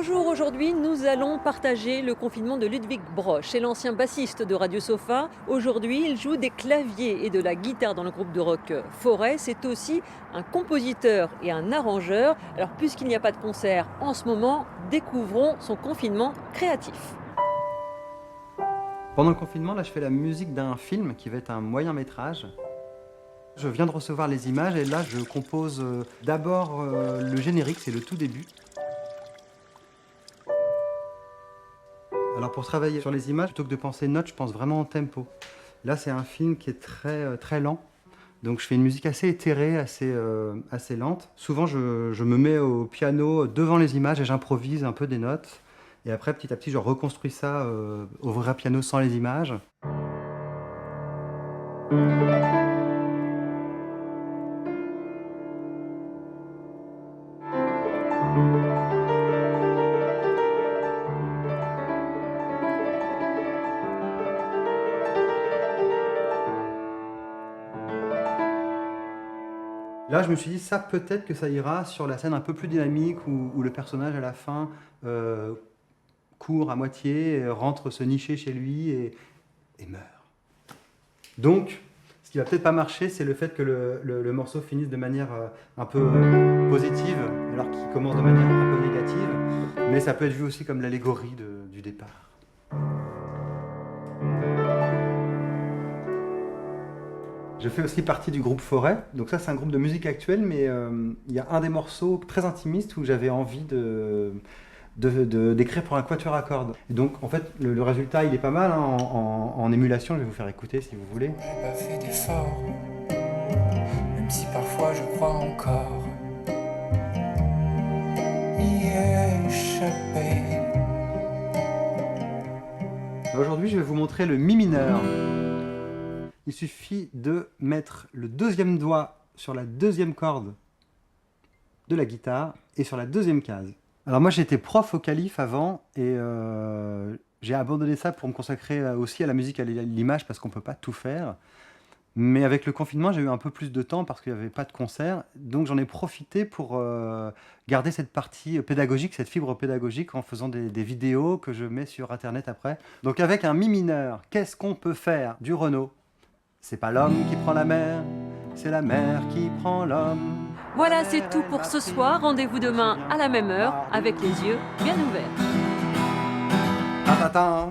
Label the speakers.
Speaker 1: Bonjour, aujourd'hui nous allons partager le confinement de Ludwig Broch. C'est l'ancien bassiste de Radio Sofa. Aujourd'hui il joue des claviers et de la guitare dans le groupe de rock Forêt. C'est aussi un compositeur et un arrangeur. Alors puisqu'il n'y a pas de concert en ce moment, découvrons son confinement créatif.
Speaker 2: Pendant le confinement, là, je fais la musique d'un film qui va être un moyen métrage. Je viens de recevoir les images et là, je compose d'abord le générique, c'est le tout début. Alors pour travailler sur les images, plutôt que de penser notes, je pense vraiment en tempo. Là, c'est un film qui est très lent. Donc je fais une musique assez éthérée, assez lente. Souvent, je me mets au piano devant les images et j'improvise un peu des notes. Et après, petit à petit, je reconstruis ça au vrai piano sans les images. Là, je me suis dit, ça peut-être que ça ira sur la scène un peu plus dynamique où le personnage, à la fin, court à moitié, rentre se nicher chez lui et meurt. Donc, ce qui va peut-être pas marcher, c'est le fait que le morceau finisse de manière un peu positive, alors qu'il commence de manière un peu négative. Mais ça peut être vu aussi comme l'allégorie du départ. Je fais aussi partie du groupe Forêt. Donc ça, c'est un groupe de musique actuelle, mais il y a un des morceaux très intimistes où j'avais envie d'écrire pour un quatuor à cordes. Et donc, en fait, le résultat, il est pas mal hein, en émulation. Je vais vous faire écouter si vous voulez.
Speaker 3: J'ai pas fait d'effort, même si parfois je crois encore y échapper.
Speaker 2: Aujourd'hui, je vais vous montrer le mi mineur. Il suffit de mettre le deuxième doigt sur la deuxième corde de la guitare et sur la deuxième case. Alors moi j'étais prof au Calife avant et j'ai abandonné ça pour me consacrer aussi à la musique et à l'image parce qu'on ne peut pas tout faire. Mais avec le confinement j'ai eu un peu plus de temps parce qu'il n'y avait pas de concert. Donc j'en ai profité pour garder cette partie pédagogique, cette fibre pédagogique en faisant des vidéos que je mets sur internet après. Donc avec un mi mineur, qu'est-ce qu'on peut faire du Renaud ? C'est pas l'homme qui prend la mer, c'est la mer qui prend l'homme.
Speaker 1: Voilà, c'est tout pour ce soir. Rendez-vous demain à la même heure avec les yeux bien ouverts.
Speaker 2: Ta-ta-ta.